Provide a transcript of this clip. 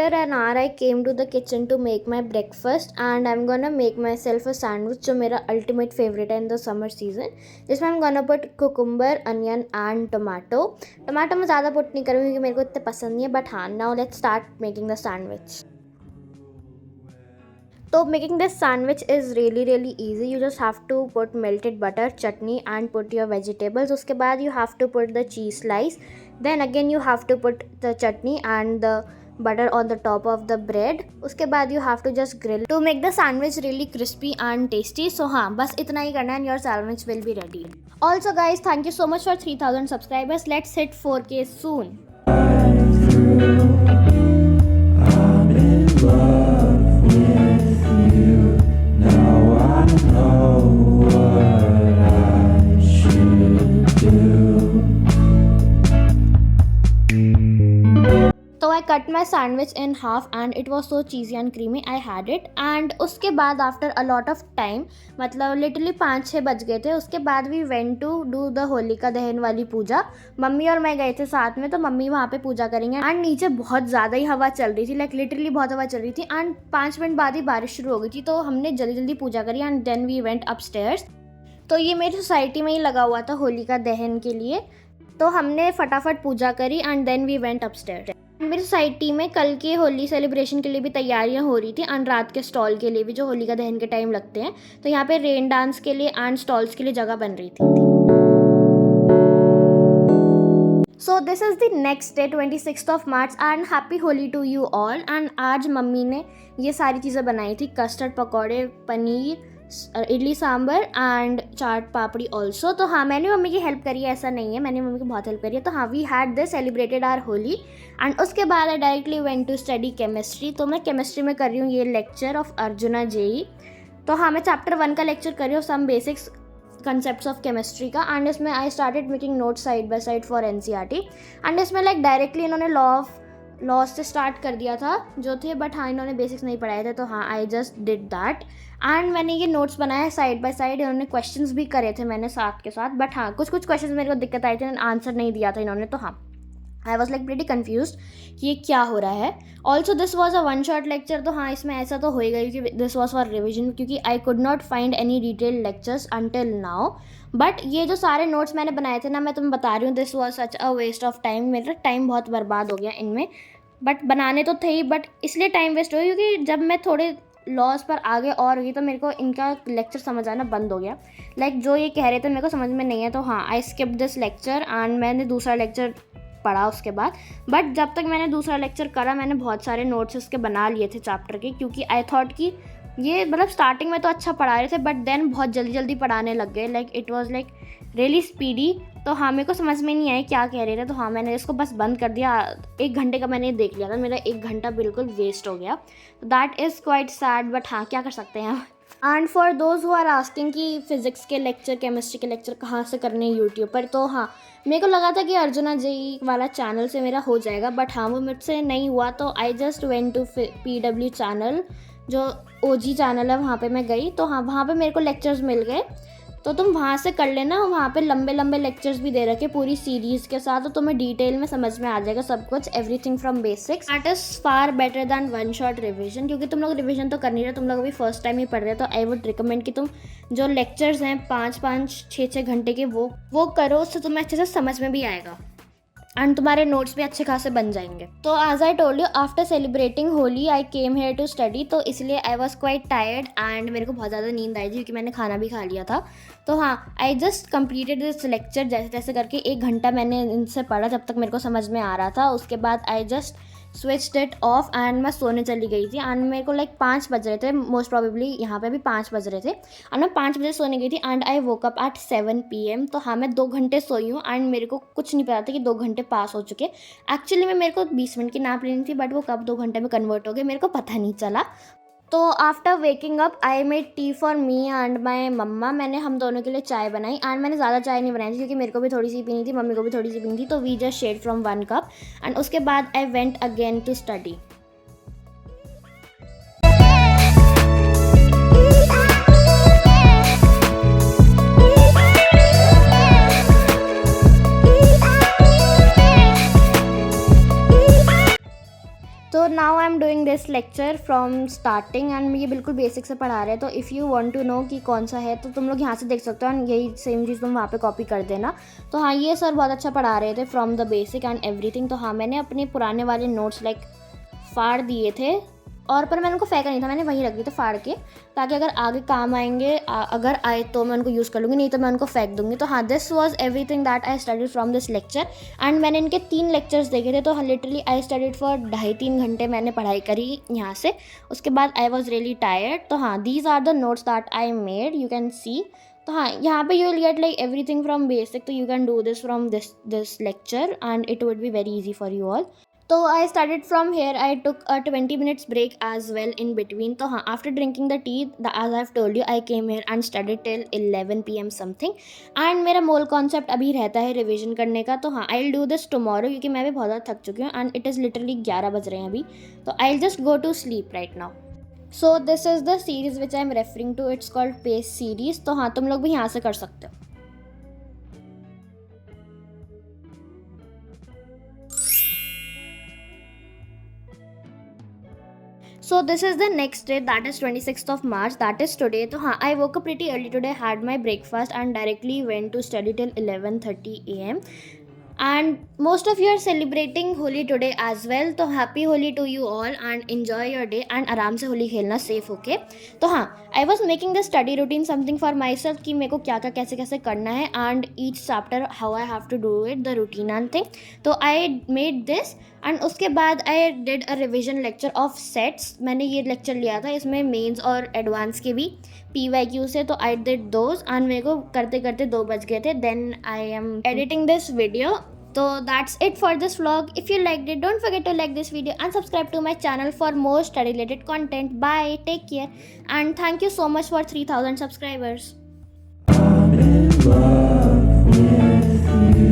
after an hour I came to the kitchen to make my breakfast and I'm gonna make myself a sandwich जो मेरा ultimate favorite है in the summer season, जिसमें I'm gonna put cucumber, onion and tomato मैं ज़्यादा put नहीं करूँगी क्योंकि मेरे को इतने पसंद नहीं है, but हाँ, now let's start making the sandwich. So making this sandwich is really easy. You just have to put melted butter, chutney and put your vegetables. उसके बाद you have to put the cheese slice. Then again you have to put the chutney and the butter on the top of the bread. उसके बाद you have to just grill to make the sandwich really crispy and tasty. So हाँ, बस इतना ही करना and your sandwich will be ready. Also guys, thank you so much for 3000 subscribers. Let's hit 4K soon. So I cut my sandwich in half and it was so cheesy and creamy. I had it and उसके बाद after a lot of time, मतलब literally 5-6 बज गए थे, उसके बाद we went to do the Holika दहन वाली पूजा. मम्मी और मैं गए थे साथ में, तो मम्मी वहाँ पे पूजा करेंगे एंड नीचे बहुत ज़्यादा ही हवा चल रही थी, लाइक लिटरली बहुत हवा चल रही थी एंड 5 मिनट बाद ही बारिश शुरू हो गई थी, तो हमने जल्दी पूजा करी and then we went upstairs. तो ये मेरी सोसाइटी में ही लगा हुआ था होलिका दहन के लिए, तो हमने फटाफट पूजा करी and then we went upstairs. मेरी सोसाइटी में कल के होली सेलिब्रेशन के लिए भी तैयारियां हो रही थी एंड रात के स्टॉल के लिए भी जो होलिका दहन के टाइम लगते हैं, तो यहाँ पे रेन डांस के लिए एंड स्टॉल्स के लिए जगह बन रही थी. So this is the next day 26th of March and happy Holi to you all. And आज मम्मी ने ये सारी चीज़ें बनाई थी, custard pakode, paneer, idli sambar and chaat papdi also. तो हाँ, मैंने मम्मी की हेल्प करी है, ऐसा नहीं है, मैंने मम्मी की बहुत हेल्प करी है. तो हाँ, we had this, celebrated our Holi and उसके बाद I directly went to study chemistry. तो मैं केमिस्ट्री में कर रही हूँ ये लेक्चर ऑफ अर्जुना जेई. तो हाँ, मैं चैप्टर 1 का लेक्चर कर रही हूँ, some basics concepts of chemistry का, एंड इसमें I started making notes side by side for NCERT. And इसमें लाइक डायरेक्टली इन्होंने लॉ से स्टार्ट कर दिया था जो थे, बट हाँ, इन्होंने बेसिक्स नहीं पढ़ाए थे, तो हाँ, I just did that and मैंने ये नोट्स बनाए साइड बाय साइड. इन्होंने क्वेश्चंस भी करे थे मैंने साथ के साथ, बट हाँ, कुछ क्वेश्चंस मेरे को दिक्कत आई थी, आंसर नहीं दिया था इन्होंने, तो हाँ, I was like pretty confused कि ये क्या हो रहा है. Also this was a 1 shot lecture, तो हाँ, इसमें ऐसा तो होएगा कि दिस वॉज फॉर रिविजन, क्योंकि I could not find any detail lectures until now. But ये जो सारे नोट्स मैंने बनाए थे ना, मैं तुम्हें बता रही हूँ, this was such a waste of time. मेरा टाइम बहुत बर्बाद हो गया इनमें, बट बनाने तो थे ही, बट इसलिए टाइम वेस्ट हो गया क्योंकि जब मैं थोड़े लॉस पर आगे और हुई तो मेरे को इनका लेक्चर समझ आना बंद हो गया. लाइक जो ये कह रहे थे मेरे को समझ में नहीं है, तो हाँ, I skip this lecture and मैंने दूसरा लेक्चर पढ़ा उसके बाद. बट जब तक मैंने दूसरा लेक्चर करा, मैंने बहुत सारे नोट्स उसके बना लिए थे चैप्टर के, क्योंकि आई थॉट कि ये मतलब स्टार्टिंग में तो अच्छा पढ़ा रहे थे, बट देन बहुत जल्दी पढ़ाने लग गए, like it was like really speedy. तो हाँ, मेरे को समझ में नहीं आया क्या कह रहे थे, तो हाँ, मैंने इसको बस बंद कर दिया. 1 घंटे का मैंने देख लिया था, मेरा 1 घंटा बिल्कुल वेस्ट हो गया. That is quite sad, but हाँ, क्या कर सकते हैं. And for those who are asking कि फिज़िक्स के लेक्चर, केमिस्ट्री के लेक्चर कहाँ से करने हैं यूट्यूब पर, तो हाँ, मेरे को लगा था कि अर्जुना जेई वाला चैनल से मेरा हो जाएगा, बट हाँ, वो मुझसे नहीं हुआ. तो I just went to PW channel, जो OG चैनल है, वहाँ पे मैं गई. तो हाँ, वहाँ पे मेरे को लेक्चर्स मिल गए, तो तुम वहाँ से कर लेना. वहाँ पे लंबे लेक्चर्स भी दे रखे पूरी सीरीज़ के साथ, तो तुम्हें डिटेल में समझ में आ जाएगा सब कुछ, everything from basics. That is far better than 1 shot revision, क्योंकि तुम लोग रिविजन तो कर नहीं रहे, तुम लोग अभी फर्स्ट टाइम ही पढ़ रहे हो. तो आई वुड रिकमेंड कि तुम जो लेक्चर्स हैं 5-5, 6-6 घंटे के, वो करो, उससे तुम्हें अच्छे से समझ में भी आएगा एंड तुम्हारे नोट्स भी अच्छे खासे बन जाएंगे. तो as I told you, after celebrating Holi I came here to study, तो इसलिए I was quite tired and मेरे को बहुत ज़्यादा नींद आई थी क्योंकि मैंने खाना भी खा लिया था. तो हाँ, I just completed this lecture जैसे तैसे करके. 1 घंटा मैंने इनसे पढ़ा जब तक मेरे को समझ में आ रहा था. उसके बाद I just switched it of and मैं सोने चली गई थी. एंड मेरे को लाइक 5 बज रहे थे, मोस्ट प्रॉबेबली यहाँ पे भी 5 बज रहे थे, एंड मैं 5 बजे सोने गई थी and I woke up at 7 PM. तो हाँ, मैं 2 घंटे सोई हूँ एंड मेरे को कुछ नहीं पता था कि 2 घंटे पास हो चुके. एक्चुअली में मेरे को 20 मिनट की नैप लेनी थी, बट वो कब 2 घंटे में कन्वर्ट हो गए मेरे को पता नहीं चला. तो after waking up I made tea for me and my mama. मैंने हम दोनों के लिए चाय बनाई एंड मैंने ज़्यादा चाय नहीं बनाई थी क्योंकि मेरे को भी थोड़ी सी पीनी थी, मम्मी को भी थोड़ी सी पीनी थी. तो we just shared from 1 cup and उसके बाद I went again to study. So now I'm this lecture from starting and ये बिल्कुल बेसिक से पढ़ा रहे हैं, तो if you want to know कि कौन सा है तो तुम लोग यहाँ से देख सकते हो एंड यही सेम चीज़ तुम वहाँ पे कॉपी कर देना। तो हाँ, ये सर बहुत अच्छा पढ़ा रहे थे from the basic and everything. तो हाँ, मैंने अपने पुराने वाले नोट्स लाइक फाड़ दिए थे, और पर मैंने उनको फेंका नहीं था, मैंने वहीं रख दिए थे फाड़ के, ताकि अगर आगे काम आएंगे, अगर आए तो मैं उनको यूज़ कर लूँगी, नहीं तो मैं उनको फेंक दूँगी। तो हाँ, this was everything that I studied from this lecture and मैंने इनके 3 लेक्चर्स देखे थे। तो हाँ, लिटरली आई स्टडीड फॉर 2.5-3 घंटे मैंने पढ़ाई करी यहाँ से। उसके बाद आई वॉज रियली टायर्ड। तो हाँ, these are the notes that I made, you can see. तो हाँ, यहाँ पे you will get like everything from basic, तो you can do this from this lecture and it would be very easy for you all. तो I started from here, I took a 20 minutes break as well in between. तो हाँ, after drinking the tea, as I've told you, I came here and studied till 11 PM something. And मेरा mole concept अभी रहता है revision करने का। तो हाँ, I will do this tomorrow, क्योंकि मैं भी बहुत ज़्यादा थक चुकी हूँ एंड इट इज़ लिटरली 11 बज रहे हैं अभी। तो I will just go to sleep right now. So this is the series which I am referring to, it's called pace series. तो हाँ, तुम लोग भी यहाँ से कर सकते हो। So this is the next day, that is 26th of March, that is today. तो हाँ, I woke up pretty early today, had my breakfast and directly went to study till 11:30 AM. And most of you are celebrating Holi today as well. तो happy Holi to you all and enjoy your day and आराम से होली खेलना safe, okay? तो हाँ, I was making the study routine something for myself कि मेरे को क्या क्या कैसे कैसे करना है and each chapter how I have to do it, the routine and thing. तो I made this and उसके बाद I did a revision lecture of sets. मैंने ये lecture लिया था, इसमें मेंस और एडवांस के भी PYQ से, तो I did those and मेरे को करते करते 2 बज गए थे. Then I am editing this video. So that's it for this vlog. If you liked it, don't forget to like this video and subscribe to my channel for more study related content. Bye, take care, and thank you so much for 3,000 subscribers.